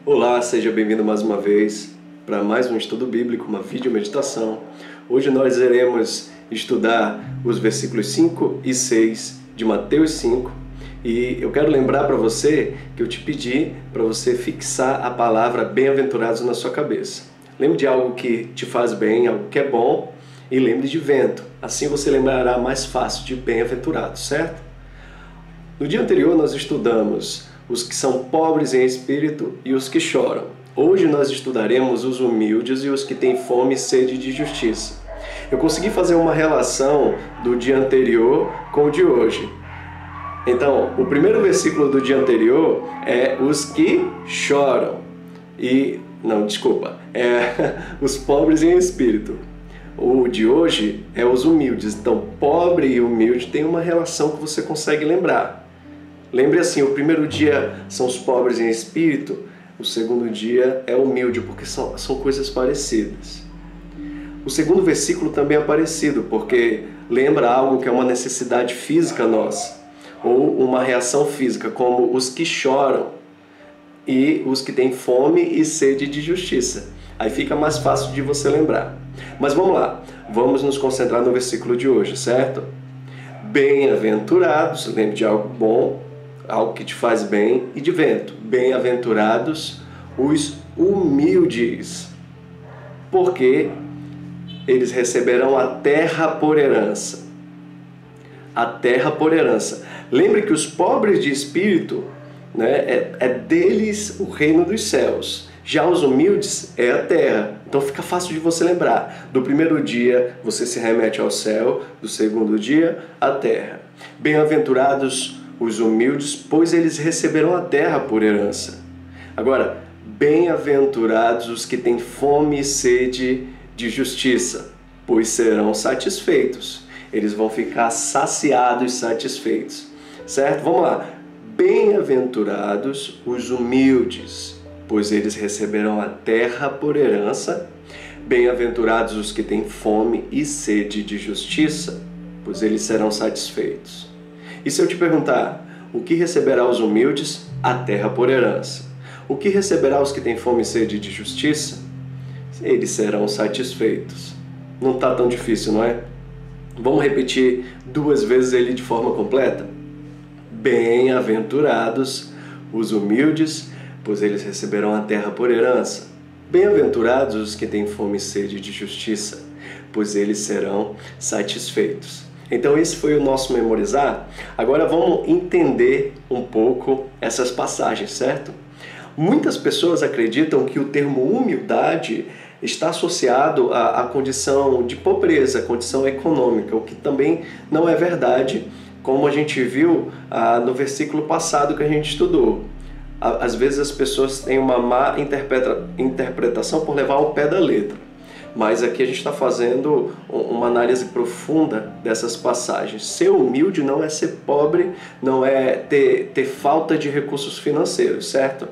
Olá, seja bem-vindo mais uma vez para mais um estudo bíblico, uma videomeditação. Hoje nós iremos estudar os versículos 5 e 6 de Mateus 5 e eu quero lembrar para você que eu te pedi para você fixar a palavra bem-aventurados na sua cabeça. Lembre de algo que te faz bem, algo que é bom e lembre de vento. Assim você lembrará mais fácil de bem-aventurados, certo? No dia anterior nós estudamos os que são pobres em espírito e os que choram. Hoje nós estudaremos os humildes e os que têm fome e sede de justiça. Eu consegui fazer uma relação do dia anterior com o de hoje. Então, o primeiro versículo do dia anterior é os que choram. Os pobres em espírito. O de hoje é os humildes. Então, pobre e humilde tem uma relação que você consegue lembrar. Lembre assim, o primeiro dia são os pobres em espírito, o segundo dia é humilde, porque são coisas parecidas. O segundo versículo também é parecido, porque lembra algo que é uma necessidade física nossa, ou uma reação física, como os que choram e os que têm fome e sede de justiça. Aí fica mais fácil de você lembrar. Mas vamos lá, vamos nos concentrar no versículo de hoje, certo? Bem-aventurados, lembre de algo bom, algo que te faz bem, e de vento. Bem-aventurados os humildes, porque eles receberão a terra por herança. A terra por herança. Lembre que os pobres de espírito, é deles o reino dos céus. Já os humildes é a terra. Então fica fácil de você lembrar. Do primeiro dia você se remete ao céu, do segundo dia à terra. Bem-aventurados os humildes, pois eles receberão a terra por herança. Agora, bem-aventurados os que têm fome e sede de justiça, pois serão satisfeitos. Eles vão ficar saciados e satisfeitos. Certo? Vamos lá. Bem-aventurados os humildes, pois eles receberão a terra por herança. Bem-aventurados os que têm fome e sede de justiça, pois eles serão satisfeitos. E se eu te perguntar, o que receberá os humildes? A terra por herança. O que receberá os que têm fome e sede de justiça? Eles serão satisfeitos. Não está tão difícil, não é? Vamos repetir duas vezes ele de forma completa? Bem-aventurados os humildes, pois eles receberão a terra por herança. Bem-aventurados os que têm fome e sede de justiça, pois eles serão satisfeitos. Então esse foi o nosso memorizar. Agora vamos entender um pouco essas passagens, certo? Muitas pessoas acreditam que o termo humildade está associado à condição de pobreza, condição econômica, o que também não é verdade, como a gente viu no versículo passado que a gente estudou. Às vezes as pessoas têm uma má interpretação por levar ao pé da letra. Mas aqui a gente está fazendo uma análise profunda dessas passagens. Ser humilde não é ser pobre, não é ter falta de recursos financeiros, certo?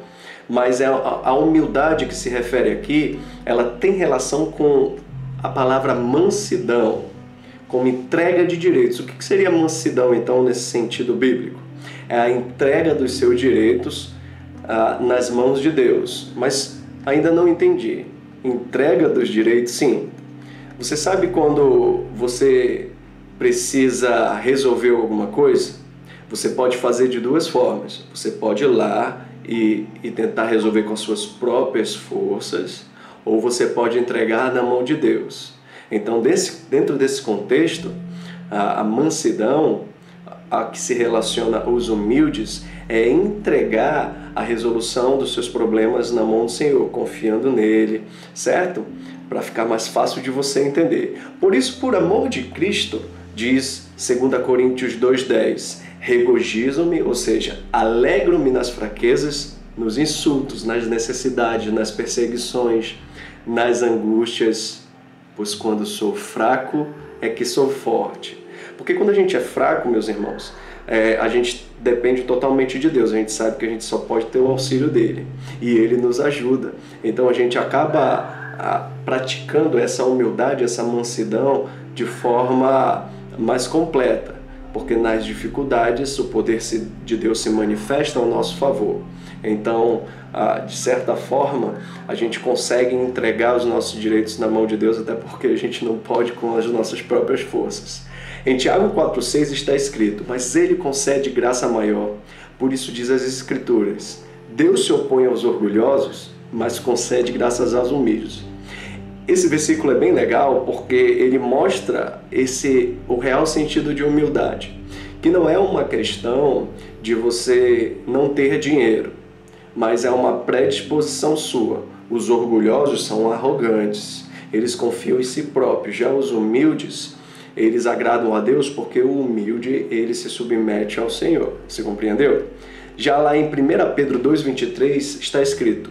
Mas a humildade que se refere aqui, ela tem relação com a palavra mansidão, como entrega de direitos. O que seria mansidão, então, nesse sentido bíblico? É a entrega dos seus direitos nas mãos de Deus. Mas ainda não entendi. Entrega dos direitos, sim. Você sabe quando você precisa resolver alguma coisa? Você pode fazer de duas formas. Você pode ir lá e tentar resolver com as suas próprias forças, ou você pode entregar na mão de Deus. Então, dentro desse contexto, a mansidão, a que se relaciona aos humildes, é entregar a resolução dos seus problemas na mão do Senhor, confiando nele, certo? Para ficar mais fácil de você entender. Por isso, por amor de Cristo, diz 2 Coríntios 2,10, regozijo-me, ou seja, alegro-me nas fraquezas, nos insultos, nas necessidades, nas perseguições, nas angústias, pois quando sou fraco é que sou forte. Porque quando a gente é fraco, meus irmãos, a gente depende totalmente de Deus. A gente sabe que a gente só pode ter o auxílio dele. E ele nos ajuda. Então a gente acaba praticando essa humildade, essa mansidão de forma mais completa. porque nas dificuldades o poder de Deus se manifesta ao nosso favor. Então, de certa forma, a gente consegue entregar os nossos direitos na mão de Deus, até porque a gente não pode com as nossas próprias forças. Em Tiago 4,6 está escrito: mas Ele concede graça maior. Por isso diz as Escrituras: Deus se opõe aos orgulhosos, mas concede graças aos humildes. Esse versículo é bem legal porque ele mostra o real sentido de humildade, que não é uma questão de você não ter dinheiro, mas é uma predisposição sua. Os orgulhosos são arrogantes, eles confiam em si próprios. Já os humildes, eles agradam a Deus porque o humilde, ele se submete ao Senhor. Você compreendeu? Já lá em 1 Pedro 2,23 está escrito: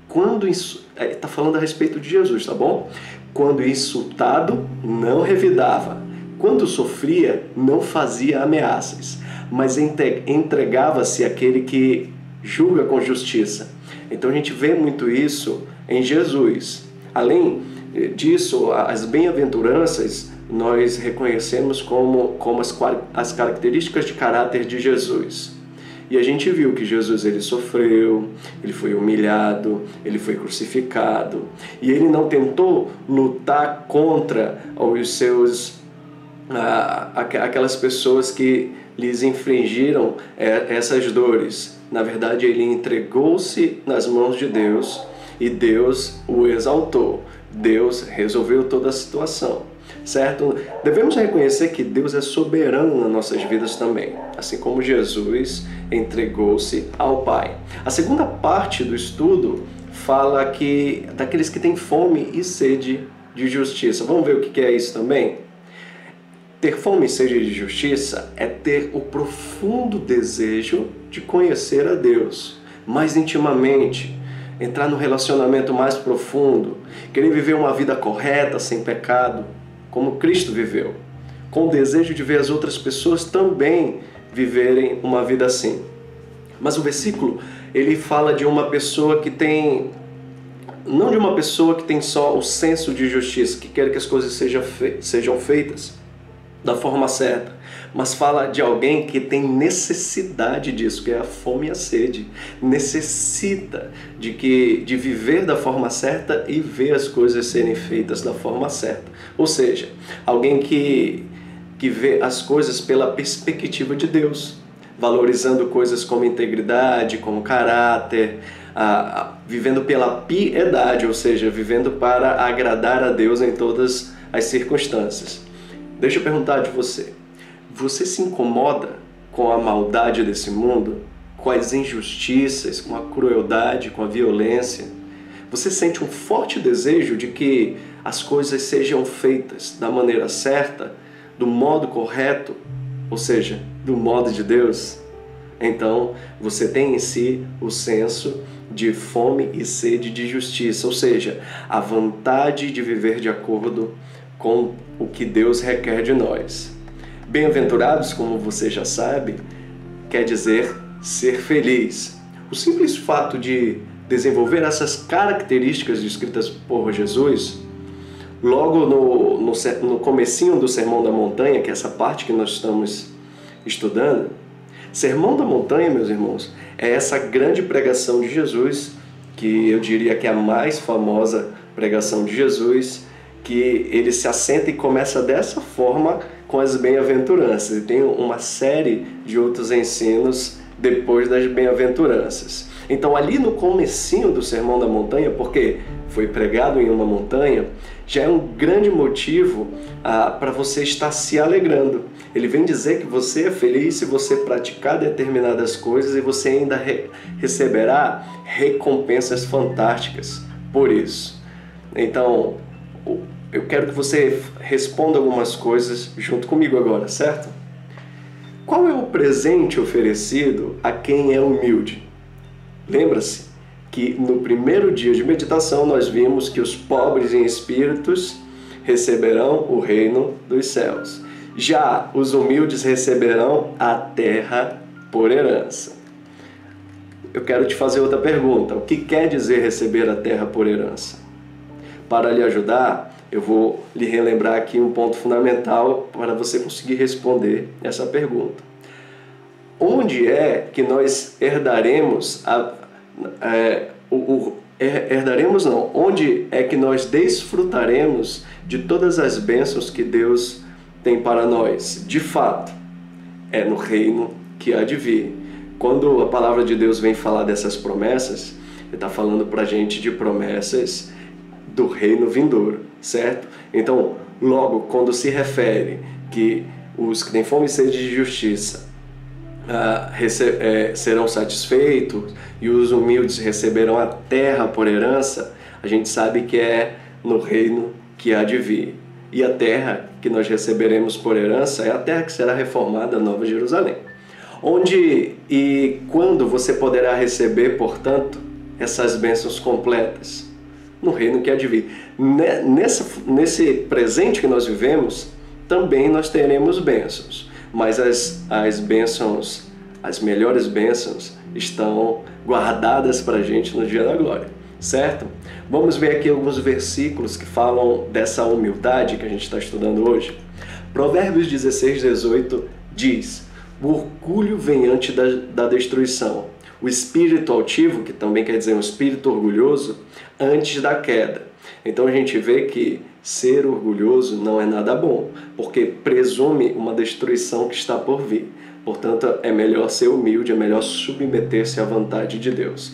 quando está falando a respeito de Jesus, tá bom? Quando insultado, não revidava. Quando sofria, não fazia ameaças, mas entregava-se àquele que julga com justiça. Então a gente vê muito isso em Jesus. Além disso, as bem-aventuranças nós reconhecemos como as características de caráter de Jesus. E a gente viu que Jesus, ele sofreu, ele foi humilhado, ele foi crucificado, e ele não tentou lutar contra os seus aquelas pessoas que lhes infringiram essas dores. Na verdade, ele entregou-se nas mãos de Deus e Deus o exaltou. Deus resolveu toda a situação, certo? Devemos reconhecer que Deus é soberano nas nossas vidas também, assim como Jesus entregou-se ao Pai. A segunda parte do estudo fala daqueles que têm fome e sede de justiça. Vamos ver o que é isso também? Ter fome e sede de justiça é ter o profundo desejo de conhecer a Deus mais intimamente, entrar no relacionamento mais profundo, querer viver uma vida correta, sem pecado, como Cristo viveu, com o desejo de ver as outras pessoas também viverem uma vida assim. Mas o versículo, ele fala de uma pessoa que tem, não de uma pessoa que tem só o senso de justiça, que quer que as coisas sejam feitas da forma certa, mas fala de alguém que tem necessidade disso, que é a fome e a sede. Necessita de viver da forma certa e ver as coisas serem feitas da forma certa. Ou seja, alguém que vê as coisas pela perspectiva de Deus, valorizando coisas como integridade, como caráter, vivendo pela piedade, ou seja, vivendo para agradar a Deus em todas as circunstâncias. Deixa eu perguntar de você. Você se incomoda com a maldade desse mundo? Com as injustiças, com a crueldade, com a violência? Você sente um forte desejo de que as coisas sejam feitas da maneira certa, do modo correto, ou seja, do modo de Deus? Então, você tem em si o senso de fome e sede de justiça, ou seja, a vontade de viver de acordo com o que Deus requer de nós. Bem-aventurados, como você já sabe, quer dizer ser feliz. O simples fato de desenvolver essas características descritas por Jesus, logo no comecinho do Sermão da Montanha, que é essa parte que nós estamos estudando, Sermão da Montanha, meus irmãos, é essa grande pregação de Jesus, que eu diria que é a mais famosa pregação de Jesus, que ele se assenta e começa dessa forma com as bem-aventuranças. E tem uma série de outros ensinos depois das bem-aventuranças. Então ali no comecinho do Sermão da Montanha, porque foi pregado em uma montanha, já é um grande motivo para você estar se alegrando. Ele vem dizer que você é feliz se você praticar determinadas coisas e você ainda receberá recompensas fantásticas por isso. Então, eu quero que você responda algumas coisas junto comigo agora, certo? Qual é o presente oferecido a quem é humilde? Lembra-se que no primeiro dia de meditação nós vimos que os pobres em espíritos receberão o reino dos céus. Já os humildes receberão a terra por herança. Eu quero te fazer outra pergunta. O que quer dizer receber a terra por herança? Para lhe ajudar, Eu vou lhe relembrar aqui um ponto fundamental para você conseguir responder essa pergunta. Onde é que nós herdaremos herdaremos não, onde é que nós desfrutaremos de todas as bênçãos que Deus tem para nós? De fato, é no reino que há de vir. Quando a palavra de Deus vem falar dessas promessas, Ele está falando para a gente de promessas do reino vindouro, certo? Então, logo, quando se refere que os que têm fome e sede de justiça serão satisfeitos e os humildes receberão a terra por herança, a gente sabe que é no reino que há de vir. E a terra que nós receberemos por herança é a terra que será reformada, a Nova Jerusalém. Onde e quando você poderá receber, portanto, essas bênçãos completas? No reino que há de vir. Nesse presente que nós vivemos, também nós teremos bênçãos. Mas as bênçãos, as melhores bênçãos, estão guardadas para a gente no dia da glória, certo? Vamos ver aqui alguns versículos que falam dessa humildade que a gente está estudando hoje. Provérbios 16, 18 diz: o orgulho vem antes da destruição, o espírito altivo, que também quer dizer um espírito orgulhoso, antes da queda. Então a gente vê que ser orgulhoso não é nada bom, porque presume uma destruição que está por vir. Portanto, é melhor ser humilde, é melhor submeter-se à vontade de Deus.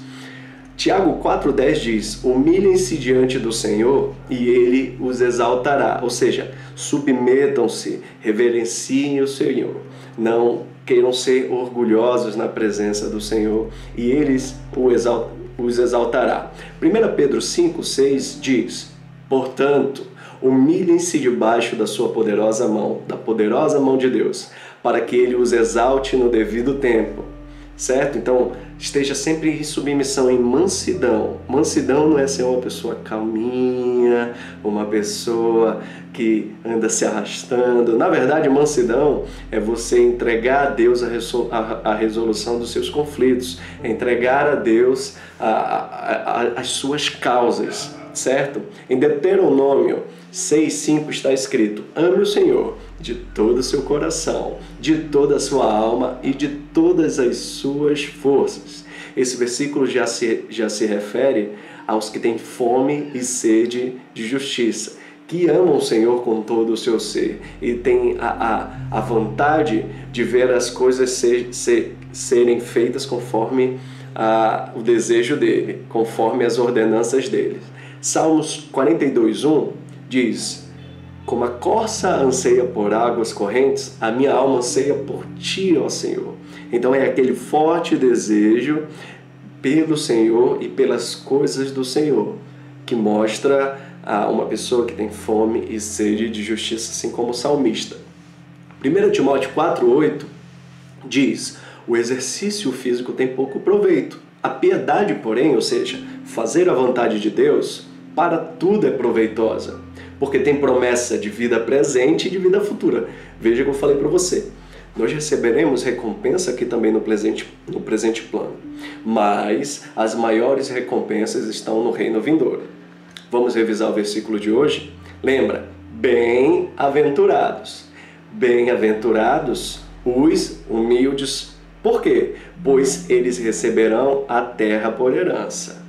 Tiago 4,10 diz: humilhem-se diante do Senhor e Ele os exaltará. Ou seja, submetam-se, reverenciem o Senhor. Não queiram ser orgulhosos na presença do Senhor e Ele os exaltará. 1 Pedro 5,6 diz: portanto, humilhem-se debaixo da sua poderosa mão, da poderosa mão de Deus, para que Ele os exalte no devido tempo. Certo? Então, esteja sempre em submissão, em mansidão. Mansidão não é ser uma pessoa calminha, uma pessoa que anda se arrastando. Na verdade, mansidão é você entregar a Deus a resolução dos seus conflitos, entregar a Deus as suas causas, certo? Em Deuteronômio 6,5 está escrito: ame o Senhor de todo o seu coração, de toda a sua alma e de todas as suas forças. Esse versículo já se refere aos que têm fome e sede de justiça, que amam o Senhor com todo o seu ser e têm a vontade de ver as coisas serem feitas conforme o desejo dele, conforme as ordenanças dele. Salmos 42,1 diz: como a corça anseia por águas correntes, a minha alma anseia por ti, ó Senhor. Então é aquele forte desejo pelo Senhor e pelas coisas do Senhor, que mostra uma pessoa que tem fome e sede de justiça, assim como o salmista. 1 Timóteo 4,8 diz: o exercício físico tem pouco proveito. A piedade, porém, ou seja, fazer a vontade de Deus, para tudo é proveitosa, porque tem promessa de vida presente e de vida futura. Veja o que eu falei para você. Nós receberemos recompensa aqui também no presente plano, mas as maiores recompensas estão no reino vindouro. Vamos revisar o versículo de hoje? Lembra? Bem-aventurados. Bem-aventurados os humildes. Por quê? Pois eles receberão a terra por herança.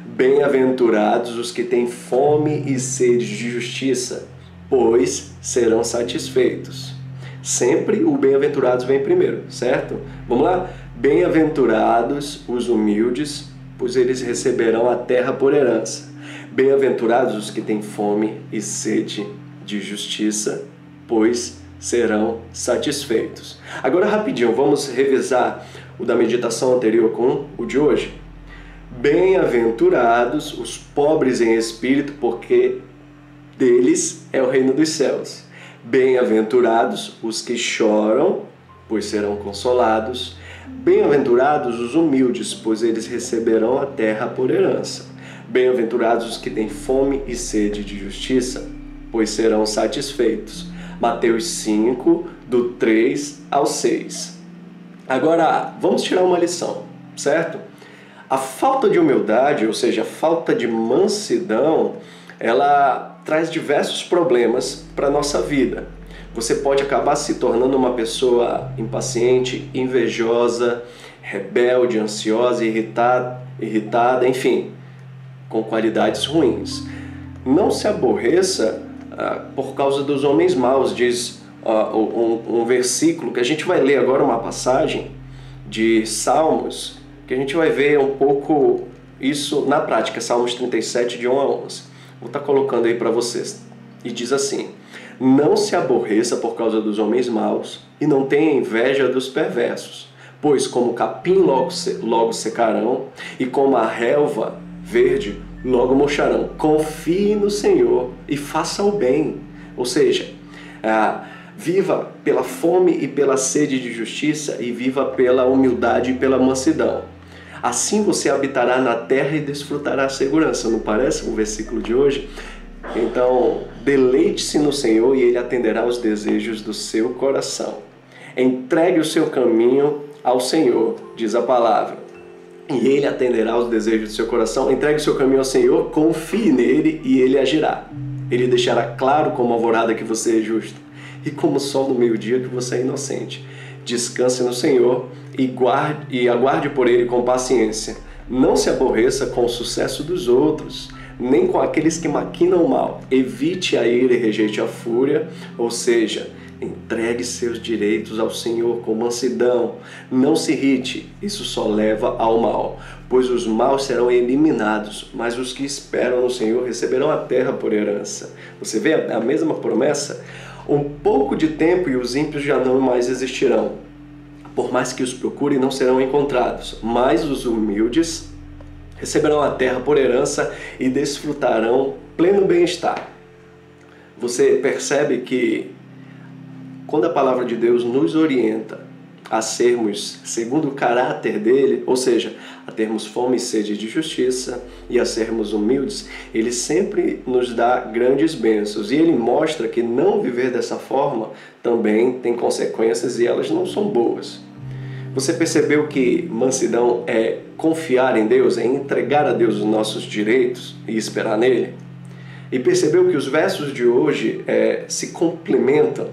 Bem-aventurados os que têm fome e sede de justiça, pois serão satisfeitos. Sempre o bem-aventurados vem primeiro, certo? Vamos lá? Bem-aventurados os humildes, pois eles receberão a terra por herança. Bem-aventurados os que têm fome e sede de justiça, pois serão satisfeitos. Agora, rapidinho, vamos revisar o da meditação anterior com o de hoje. Bem-aventurados os pobres em espírito, porque deles é o reino dos céus. Bem-aventurados os que choram, pois serão consolados. Bem-aventurados os humildes, pois eles receberão a terra por herança. Bem-aventurados os que têm fome e sede de justiça, pois serão satisfeitos. Mateus 5, do 3 ao 6. Agora, vamos tirar uma lição, certo? A falta de humildade, ou seja, a falta de mansidão, ela traz diversos problemas para a nossa vida. Você pode acabar se tornando uma pessoa impaciente, invejosa, rebelde, ansiosa, irritada, enfim, com qualidades ruins. Não se aborreça por causa dos homens maus, diz um versículo que a gente vai ler agora, uma passagem de Salmos, que a gente vai ver um pouco isso na prática, Salmos 37, de 1 a 11. Vou estar colocando aí para vocês. E diz assim: não se aborreça por causa dos homens maus e não tenha inveja dos perversos, pois como o capim logo secarão e como a relva verde logo murcharão. Confie no Senhor e faça o bem. Ou seja, viva pela fome e pela sede de justiça e viva pela humildade e pela mansidão. Assim você habitará na terra e desfrutará a segurança. Não parece um versículo de hoje? Então, deleite-se no Senhor e Ele atenderá aos desejos do seu coração. Entregue o seu caminho ao Senhor, diz a palavra, e Ele atenderá aos desejos do seu coração. Entregue o seu caminho ao Senhor, confie nele e Ele agirá. Ele deixará claro como alvorada que você é justo e como o sol do meio-dia que você é inocente. Descanse no Senhor e aguarde por Ele com paciência. Não se aborreça com o sucesso dos outros, nem com aqueles que maquinam o mal. Evite a ira e rejeite a fúria, ou seja, entregue seus direitos ao Senhor com mansidão. Não se irrite, isso só leva ao mal, pois os maus serão eliminados, mas os que esperam no Senhor receberão a terra por herança. Você vê a mesma promessa? Um pouco de tempo e os ímpios já não mais existirão. Por mais que os procurem, não serão encontrados, mas os humildes receberão a terra por herança e desfrutarão pleno bem-estar. Você percebe que quando a palavra de Deus nos orienta a sermos segundo o caráter dele, ou seja, a termos fome e sede de justiça e a sermos humildes, ele sempre nos dá grandes bênçãos e ele mostra que não viver dessa forma também tem consequências e elas não são boas. Você percebeu que mansidão é confiar em Deus, é entregar a Deus os nossos direitos e esperar nele? E percebeu que os versos de hoje se complementam?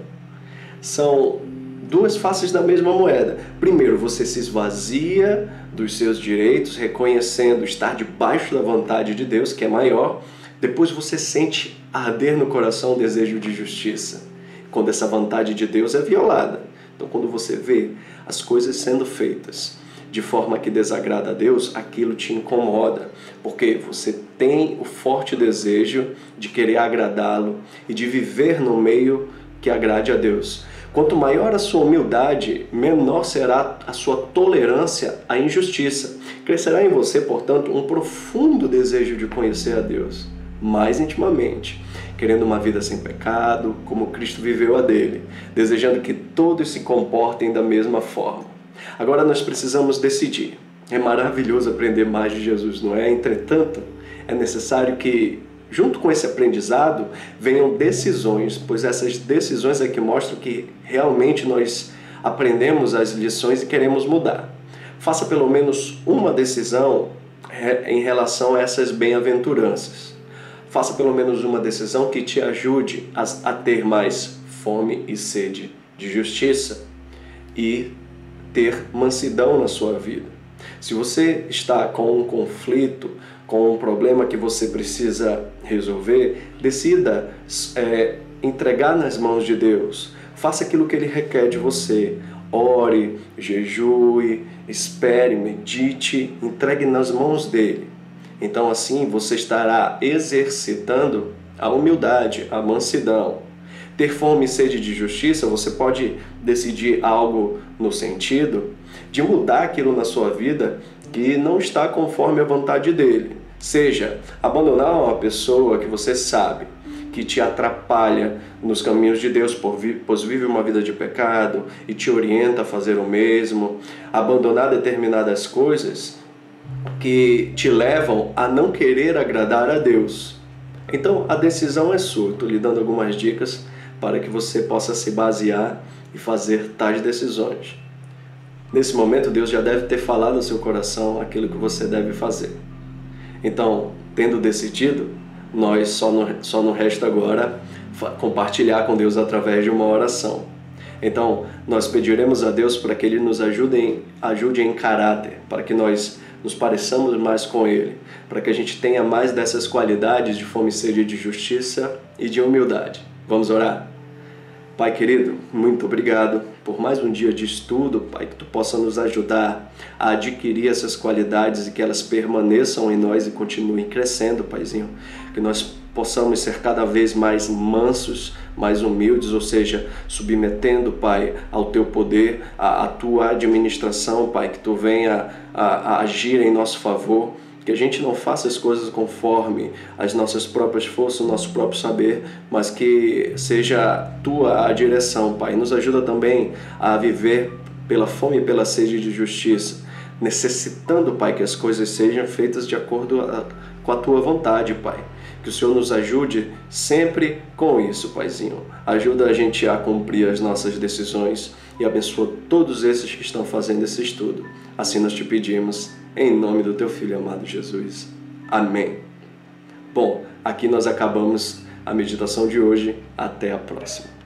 São duas faces da mesma moeda. Primeiro, você se esvazia dos seus direitos, reconhecendo estar debaixo da vontade de Deus, que é maior. Depois você sente arder no coração o desejo de justiça, quando essa vontade de Deus é violada. Então, quando você vê as coisas sendo feitas de forma que desagrada a Deus, aquilo te incomoda, porque você tem o forte desejo de querer agradá-lo e de viver no meio que agrade a Deus. Quanto maior a sua humildade, menor será a sua tolerância à injustiça. Crescerá em você, portanto, um profundo desejo de conhecer a Deus mais intimamente, querendo uma vida sem pecado, como Cristo viveu a dele, desejando que todos se comportem da mesma forma. Agora nós precisamos decidir. É maravilhoso aprender mais de Jesus, não é? Entretanto, é necessário que, junto com esse aprendizado, venham decisões, pois essas decisões é que mostram que realmente nós aprendemos as lições e queremos mudar. Faça pelo menos uma decisão em relação a essas bem-aventuranças. Faça pelo menos uma decisão que te ajude a ter mais fome e sede de justiça e ter mansidão na sua vida. Se você está com um conflito, com um problema que você precisa resolver, decida entregar nas mãos de Deus. Faça aquilo que Ele requer de você. Ore, jejue, espere, medite, entregue nas mãos dele. Então assim você estará exercitando a humildade, a mansidão. Ter fome e sede de justiça, você pode decidir algo no sentido de mudar aquilo na sua vida que não está conforme a vontade dele. Seja abandonar uma pessoa que você sabe que te atrapalha nos caminhos de Deus, pois vive uma vida de pecado e te orienta a fazer o mesmo. Abandonar determinadas coisas que te levam a não querer agradar a Deus. Então a decisão é sua. Estou lhe dando algumas dicas para que você possa se basear e fazer tais decisões. Nesse momento Deus já deve ter falado no seu coração aquilo que você deve fazer. Então, tendo decidido, nós só não resta agora compartilhar com Deus através de uma oração. Então, nós pediremos a Deus para que Ele nos ajude em caráter, para que nós nos pareçamos mais com Ele, para que a gente tenha mais dessas qualidades de fome e sede de justiça e de humildade. Vamos orar? Pai querido, muito obrigado por mais um dia de estudo, Pai, que Tu possa nos ajudar a adquirir essas qualidades e que elas permaneçam em nós e continuem crescendo, Paizinho. Que nós possamos ser cada vez mais mansos, mais humildes, ou seja, submetendo, Pai, ao Teu poder, à Tua administração, Pai, que Tu venha a agir em nosso favor. Que a gente não faça as coisas conforme as nossas próprias forças, o nosso próprio saber, mas que seja Tua a direção, Pai. Nos ajuda também a viver pela fome e pela sede de justiça, necessitando, Pai, que as coisas sejam feitas de acordo com a Tua vontade, Pai. Que o Senhor nos ajude sempre com isso, Paizinho. Ajuda a gente a cumprir as nossas decisões e abençoa todos esses que estão fazendo esse estudo. Assim nós te pedimos, em nome do Teu Filho amado Jesus. Amém. Bom, aqui nós acabamos a meditação de hoje. Até a próxima.